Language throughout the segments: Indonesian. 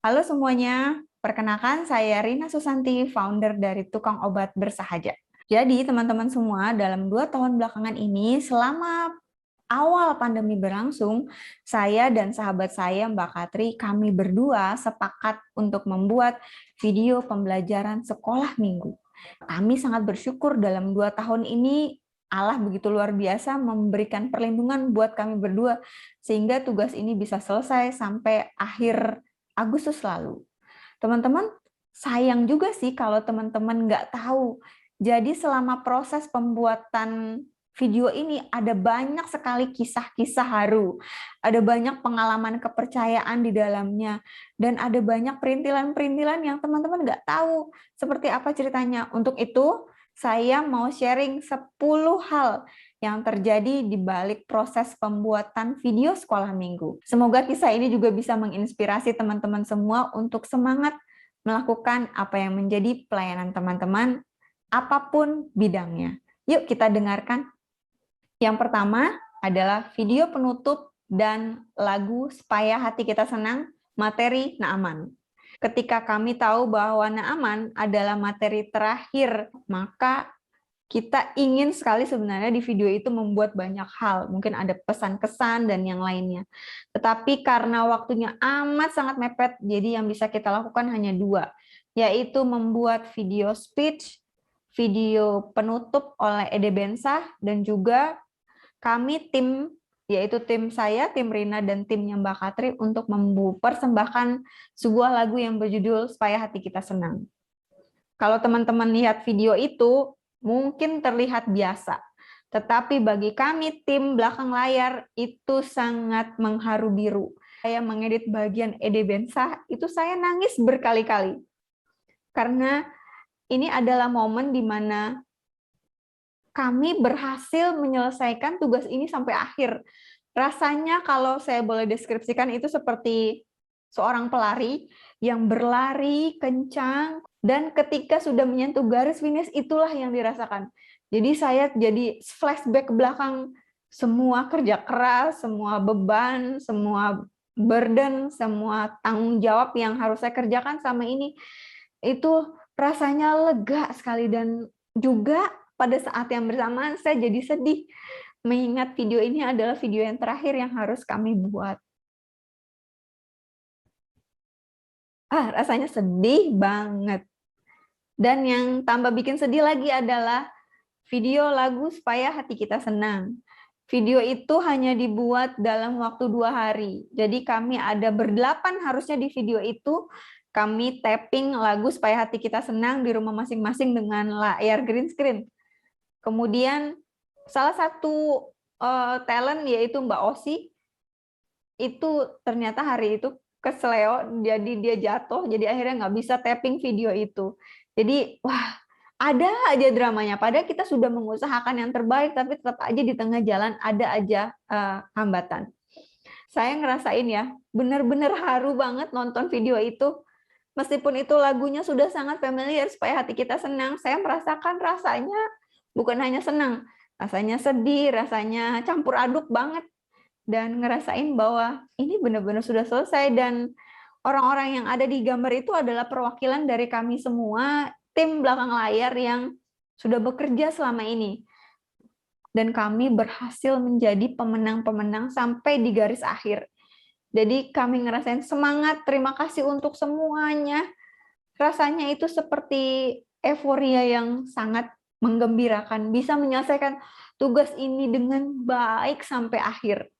Halo semuanya, perkenalkan saya Rina Susanti, founder dari Tukang Obat Bersahaja. Jadi teman-teman semua, dalam 2 tahun belakangan ini, selama awal pandemi berlangsung, saya dan sahabat saya Mbak Katri, kami berdua sepakat untuk membuat video pembelajaran sekolah minggu. Kami sangat bersyukur dalam 2 tahun ini, Allah begitu luar biasa memberikan perlindungan buat kami berdua, sehingga tugas ini bisa selesai sampai akhir Agustus lalu. Teman-teman, sayang juga sih kalau teman-teman nggak tahu. Jadi selama proses pembuatan video ini ada banyak sekali kisah-kisah haru, ada banyak pengalaman kepercayaan di dalamnya, dan ada banyak perintilan-perintilan yang teman-teman nggak tahu seperti apa ceritanya. Untuk itu, saya mau sharing 10 hal yang terjadi di balik proses pembuatan video sekolah minggu. Semoga kisah ini juga bisa menginspirasi teman-teman semua untuk semangat melakukan apa yang menjadi pelayanan teman-teman, apapun bidangnya. Yuk kita dengarkan. Yang pertama adalah video penutup dan lagu Supaya Hati Kita Senang, materi Naaman. Ketika kami tahu bahwa Naaman adalah materi terakhir, maka kita ingin sekali sebenarnya di video itu membuat banyak hal, mungkin ada pesan-kesan dan yang lainnya. Tetapi karena waktunya amat sangat mepet, jadi yang bisa kita lakukan hanya 2, yaitu membuat video speech, video penutup oleh Ede Bensah, dan juga kami yaitu tim saya, tim Rina, dan timnya Mbak Katri untuk mempersembahkan sebuah lagu yang berjudul Supaya Hati Kita Senang. Kalau teman-teman lihat video itu, mungkin terlihat biasa. Tetapi bagi kami, tim belakang layar, itu sangat mengharu biru. Saya mengedit bagian Ede Bensah, itu saya nangis berkali-kali. Karena ini adalah momen di mana kami berhasil menyelesaikan tugas ini sampai akhir. Rasanya kalau saya boleh deskripsikan itu seperti seorang pelari yang berlari kencang, dan ketika sudah menyentuh garis finish, itulah yang dirasakan. Jadi saya jadi flashback ke belakang, semua kerja keras, semua beban, semua burden, semua tanggung jawab yang harus saya kerjakan sama ini, itu rasanya lega sekali. Dan juga pada saat yang bersamaan saya jadi sedih, mengingat video ini adalah video yang terakhir yang harus kami buat. Rasanya sedih banget. Dan yang tambah bikin sedih lagi adalah video lagu Supaya Hati Kita Senang. Video itu hanya dibuat dalam waktu 2 hari. Jadi kami ada berdelapan harusnya di video itu. Kami tapping lagu Supaya Hati Kita Senang di rumah masing-masing dengan layar green screen. Kemudian salah satu talent yaitu Mbak Osi, itu ternyata hari itu kesleo, jadi dia jatuh, jadi akhirnya nggak bisa tapping video itu. Jadi, wah, ada aja dramanya. Padahal kita sudah mengusahakan yang terbaik, tapi tetap aja di tengah jalan ada aja hambatan. Saya ngerasain ya, benar-benar haru banget nonton video itu. Meskipun itu lagunya sudah sangat familiar, Supaya Hati Kita Senang, saya merasakan rasanya bukan hanya senang, rasanya sedih, rasanya campur aduk banget. Dan ngerasain bahwa ini benar-benar sudah selesai, dan orang-orang yang ada di gambar itu adalah perwakilan dari kami semua, tim belakang layar yang sudah bekerja selama ini. Dan kami berhasil menjadi pemenang-pemenang sampai di garis akhir. Jadi kami ngerasain semangat, terima kasih untuk semuanya. Rasanya itu seperti euforia yang sangat menggembirakan, bisa menyelesaikan tugas ini dengan baik sampai akhir.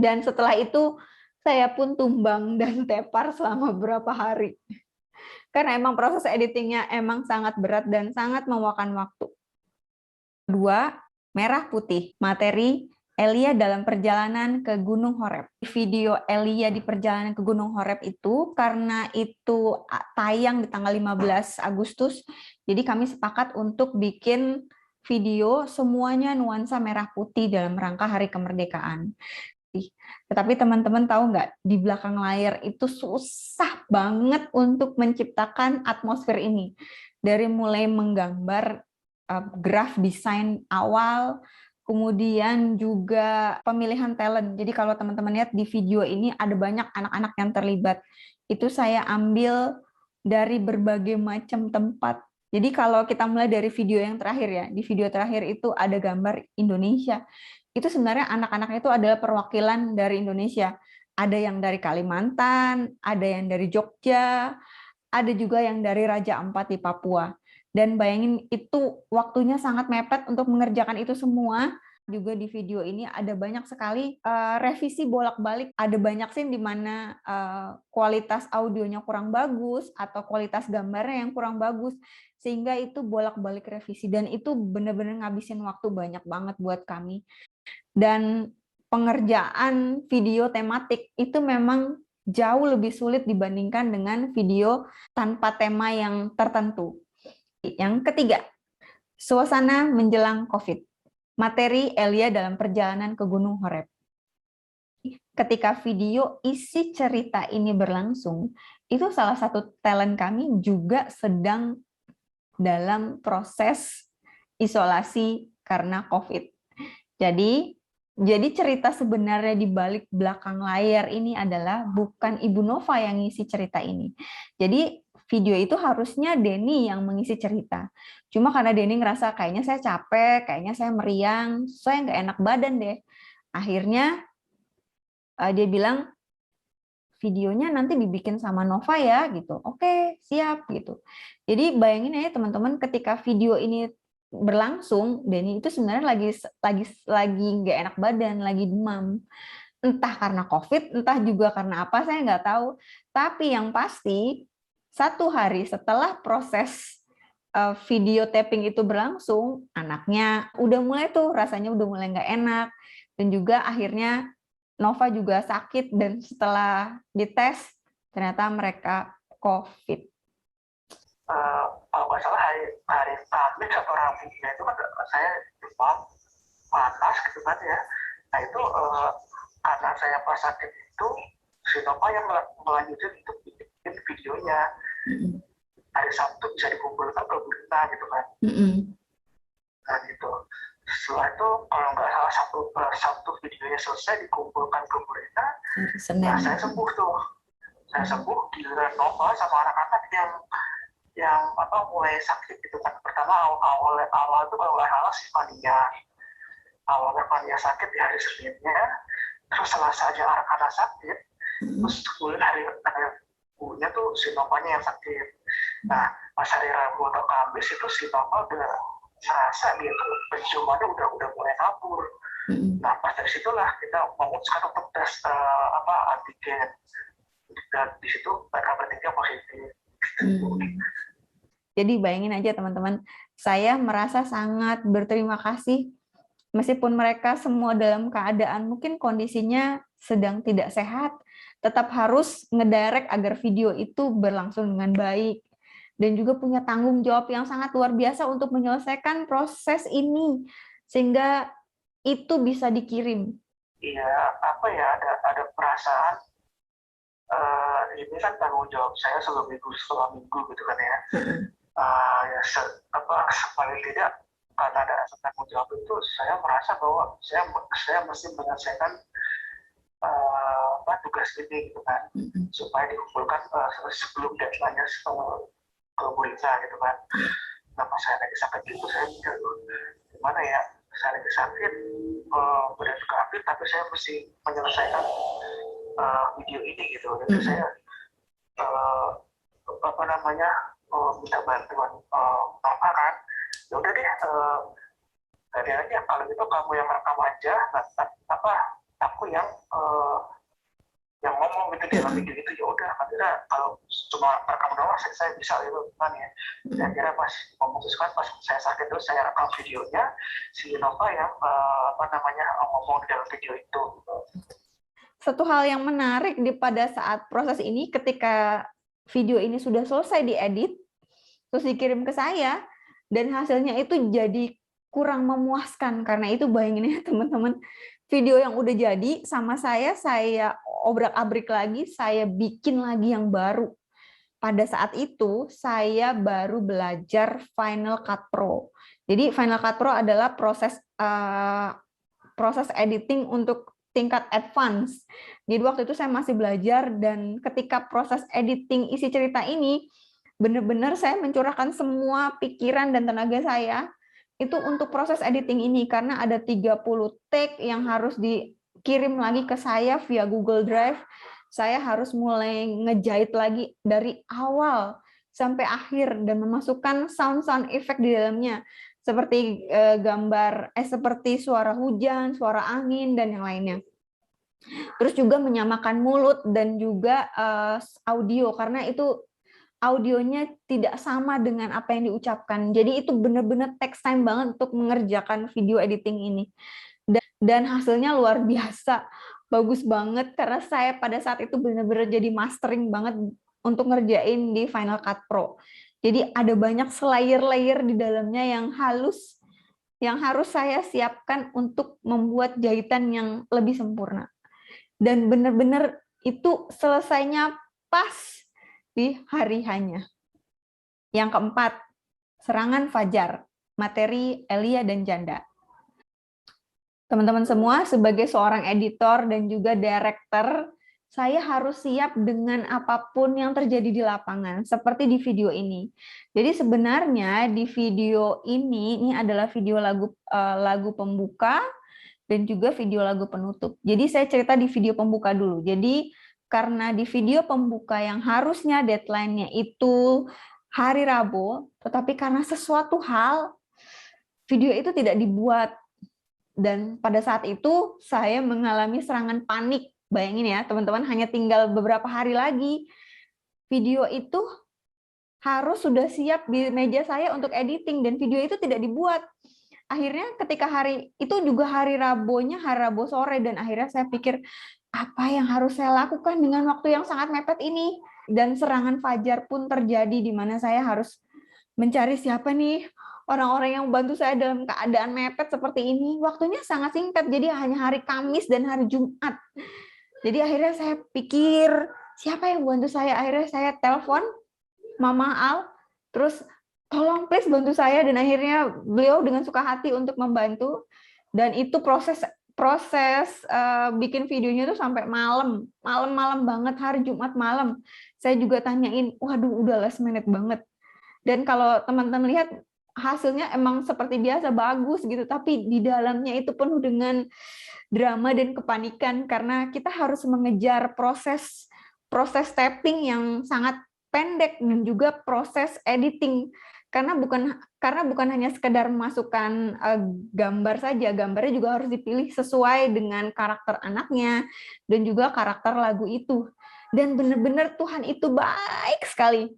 Dan setelah itu, saya pun tumbang dan tepar selama beberapa hari. Karena emang proses editingnya emang sangat berat dan sangat memakan waktu. Kedua, merah putih, materi Elia dalam perjalanan ke Gunung Horeb. Video Elia di perjalanan ke Gunung Horeb itu, karena itu tayang di tanggal 15 Agustus, jadi kami sepakat untuk bikin video semuanya nuansa merah putih dalam rangka Hari Kemerdekaan. Tetapi teman-teman tahu nggak, di belakang layar itu susah banget untuk menciptakan atmosfer ini. Dari mulai menggambar graf desain awal, kemudian juga pemilihan talent. Jadi kalau teman-teman lihat di video ini ada banyak anak-anak yang terlibat. itu saya ambil dari berbagai macam tempat. Jadi kalau kita mulai dari video yang terakhir ya, di video terakhir itu ada gambar Indonesia. Itu sebenarnya anak-anak itu adalah perwakilan dari Indonesia. Ada yang dari Kalimantan, ada yang dari Jogja, ada juga yang dari Raja Ampat di Papua. Dan bayangin itu waktunya sangat mepet untuk mengerjakan itu semua. Juga di video ini ada banyak sekali revisi bolak-balik. Ada banyak scene di mana kualitas audionya kurang bagus atau kualitas gambarnya yang kurang bagus. Sehingga itu bolak-balik revisi. Dan itu benar-benar ngabisin waktu banyak banget buat kami. Dan pengerjaan video tematik itu memang jauh lebih sulit dibandingkan dengan video tanpa tema yang tertentu. Yang ketiga, suasana menjelang COVID. Materi Elia dalam perjalanan ke Gunung Horeb. Ketika video isi cerita ini berlangsung, itu salah satu talent kami juga sedang dalam proses isolasi karena COVID. Jadi cerita sebenarnya di balik belakang layar ini adalah bukan Ibu Nova yang ngisi cerita ini. Jadi video itu harusnya Denny yang mengisi cerita. Cuma karena Denny ngerasa kayaknya saya capek, kayaknya saya meriang, saya nggak enak badan deh. Akhirnya dia bilang, videonya nanti dibikin sama Nova ya, gitu. Oke, siap, gitu. Jadi bayangin aja teman-teman, ketika video ini berlangsung, Denny itu sebenarnya lagi nggak enak badan, lagi demam. Entah karena COVID, entah juga karena apa, saya nggak tahu. Tapi yang pasti, 1 hari setelah proses video tapping itu berlangsung, anaknya udah mulai tuh rasanya udah mulai nggak enak, dan juga akhirnya Nova juga sakit, dan setelah dites ternyata mereka COVID. Kalau nggak salah hari Kamis atau Rabunya itu kan saya demam panas gitu kan ya. Nah itu anak saya pas sakit itu si Nova yang melanjutkan itu bikin videonya. Hari Sabtu bisa dikumpulkan ke berita gitu kan. Nah gitu. Setelah itu kalau nggak salah Sabtu videonya selesai dikumpulkan ke berita, nah saya sembuh tuh. Saya sembuh, giliran Nova sama anak-anak yang mulai sakit gitu kan. Pertama awal itu kalau nggak salah si Fania sakit di hari Seninnya, terus Selasa aja anak-anak sakit, terus kemudian hari Rabunya tuh si Novanya yang sakit. Nah pas hari Rabu atau Kamis itu si Nova udah serasa gitu penciumannya udah mulai kabur. Nah pas dari situlah kita memutuskan untuk tes antigen, dan di situ mereka bertiga positif. Jadi bayangin aja teman-teman, saya merasa sangat berterima kasih meskipun mereka semua dalam keadaan mungkin kondisinya sedang tidak sehat, tetap harus ngedirect agar video itu berlangsung dengan baik, dan juga punya tanggung jawab yang sangat luar biasa untuk menyelesaikan proses ini sehingga itu bisa dikirim. Iya, ada perasaan ini kan tanggung jawab saya selama minggu gitu kan ya. Paling tidak karena ada rasa tanggung jawab itu, saya merasa bahwa saya mesti menyelesaikan tugas ini gitu kan, supaya dikumpulkan sebelum deadline-nya ke Bursa gitu kan. Nah pas saya lagi sakit gitu, saya mikir gimana ya, saya lagi sakit, badan juga aktif, tapi saya mesti menyelesaikan video ini gitu. Jadi saya minta bantuan Nova kan. Ya udah deh, dari aja kalau gitu kamu yang rekam aja, aku yang ngomong gitu di dalam video itu. Ya udah, akhirnya kalau cuma rekam doang saya bisa itu kan ya. Dan akhirnya pas memutuskan, pas saya sakit terus saya rekam videonya, si Nova yang ngomong di dalam video itu. Satu hal yang menarik pada saat proses ini, ketika video ini sudah selesai diedit, terus dikirim ke saya, dan hasilnya itu jadi kurang memuaskan. Karena itu bayangin ya teman-teman, video yang udah jadi sama saya obrak-abrik lagi, saya bikin lagi yang baru. Pada saat itu, saya baru belajar Final Cut Pro. Jadi Final Cut Pro adalah proses editing untuk tingkat advance. Jadi waktu itu saya masih belajar, dan ketika proses editing isi cerita ini, benar-benar saya mencurahkan semua pikiran dan tenaga saya itu untuk proses editing ini, karena ada 30 take yang harus dikirim lagi ke saya via Google Drive. Saya harus mulai ngejahit lagi dari awal sampai akhir dan memasukkan sound effect di dalamnya, seperti seperti suara hujan, suara angin, dan yang lainnya. Terus juga menyamakan mulut dan juga audio, karena itu audionya tidak sama dengan apa yang diucapkan. Jadi itu benar-benar takes time banget untuk mengerjakan video editing ini. Dan hasilnya luar biasa, bagus banget, karena saya pada saat itu benar-benar jadi mastering banget untuk ngerjain di Final Cut Pro. Jadi ada banyak layer-layer di dalamnya yang halus, yang harus saya siapkan untuk membuat jahitan yang lebih sempurna. Dan benar-benar itu selesainya pas di hari hanya. Yang keempat, serangan fajar, materi Elia dan Janda. Teman-teman semua, sebagai seorang editor dan juga director, saya harus siap dengan apapun yang terjadi di lapangan, seperti di video ini. Jadi sebenarnya di video ini adalah video lagu pembuka dan juga video lagu penutup. Jadi saya cerita di video pembuka dulu. Jadi karena di video pembuka yang harusnya deadline-nya itu hari Rabu, tetapi karena sesuatu hal, video itu tidak dibuat. Dan pada saat itu saya mengalami serangan panik. Bayangin ya teman-teman, hanya tinggal beberapa hari lagi. Video itu harus sudah siap di meja saya untuk editing, dan video itu tidak dibuat. Akhirnya ketika hari itu juga hari Rabunya, hari Rabu sore, dan akhirnya saya pikir, apa yang harus saya lakukan dengan waktu yang sangat mepet ini? Dan serangan fajar pun terjadi, di mana saya harus mencari siapa nih orang-orang yang membantu saya dalam keadaan mepet seperti ini. Waktunya sangat singkat, jadi hanya hari Kamis dan hari Jumat. Jadi akhirnya saya pikir, siapa yang bantu saya? Akhirnya saya telepon Mama Al, terus tolong please bantu saya, dan akhirnya beliau dengan suka hati untuk membantu. Dan itu proses bikin videonya tuh sampai malam banget, hari Jumat malam. Saya juga tanyain, waduh udah last minute banget. Dan kalau teman-teman lihat hasilnya emang seperti biasa bagus gitu, tapi di dalamnya itu penuh dengan drama dan kepanikan, karena kita harus mengejar proses tapping yang sangat pendek dan juga proses editing, karena bukan hanya sekedar memasukkan gambar saja, gambarnya juga harus dipilih sesuai dengan karakter anaknya dan juga karakter lagu itu. Dan benar-benar Tuhan itu baik sekali.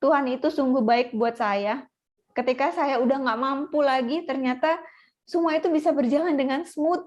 Tuhan itu sungguh baik buat saya. Ketika saya udah nggak mampu lagi, ternyata semua itu bisa berjalan dengan smooth.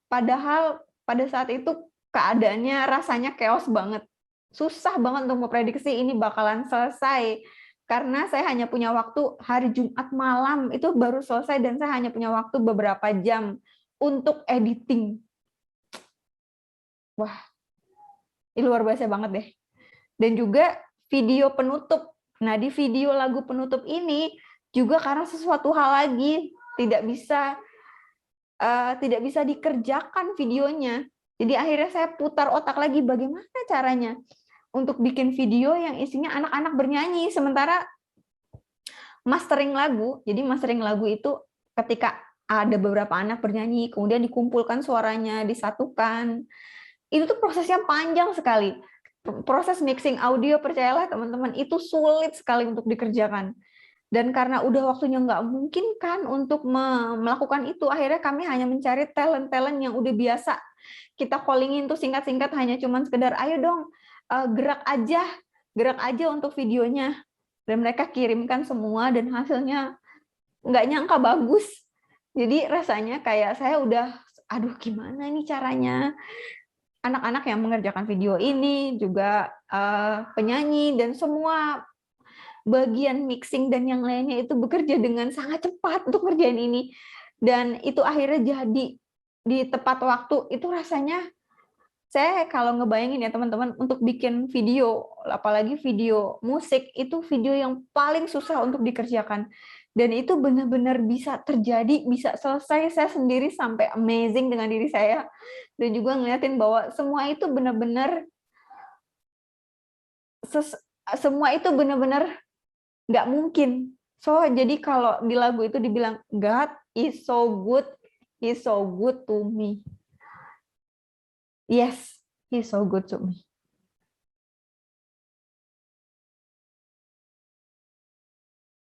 Padahal pada saat itu keadaannya rasanya chaos banget. Susah banget untuk memprediksi ini bakalan selesai. Karena saya hanya punya waktu hari Jumat malam, itu baru selesai, dan saya hanya punya waktu beberapa jam untuk editing. Wah, ini luar biasa banget deh. Dan juga video penutup. Nah, di video lagu penutup ini juga karena sesuatu hal lagi tidak bisa dikerjakan videonya. Jadi akhirnya saya putar otak lagi, bagaimana caranya untuk bikin video yang isinya anak-anak bernyanyi, sementara mastering lagu. Jadi mastering lagu itu ketika ada beberapa anak bernyanyi, kemudian dikumpulkan suaranya, disatukan. Itu tuh prosesnya panjang sekali. Proses mixing audio, percayalah teman-teman, itu sulit sekali untuk dikerjakan. Dan karena udah waktunya nggak mungkin kan untuk melakukan itu, akhirnya kami hanya mencari talent-talent yang udah biasa. Kita callingin tuh singkat-singkat, hanya cuman sekedar, ayo dong, gerak aja untuk videonya. Dan mereka kirimkan semua, dan hasilnya nggak nyangka bagus. Jadi rasanya kayak saya udah, aduh gimana nih caranya. Anak-anak yang mengerjakan video ini, juga penyanyi, dan semua bagian mixing dan yang lainnya itu bekerja dengan sangat cepat untuk ngerjain ini. Dan itu akhirnya jadi di tepat waktu. Itu rasanya, saya kalau ngebayangin ya teman-teman, untuk bikin video, apalagi video musik, itu video yang paling susah untuk dikerjakan. Dan itu benar-benar bisa terjadi, bisa selesai. Saya sendiri sampai amazing dengan diri saya. Dan juga ngeliatin bahwa semua itu benar-benar nggak mungkin. So, jadi kalau di lagu itu dibilang, God is so good, He's so good to me. Yes, He's so good to me.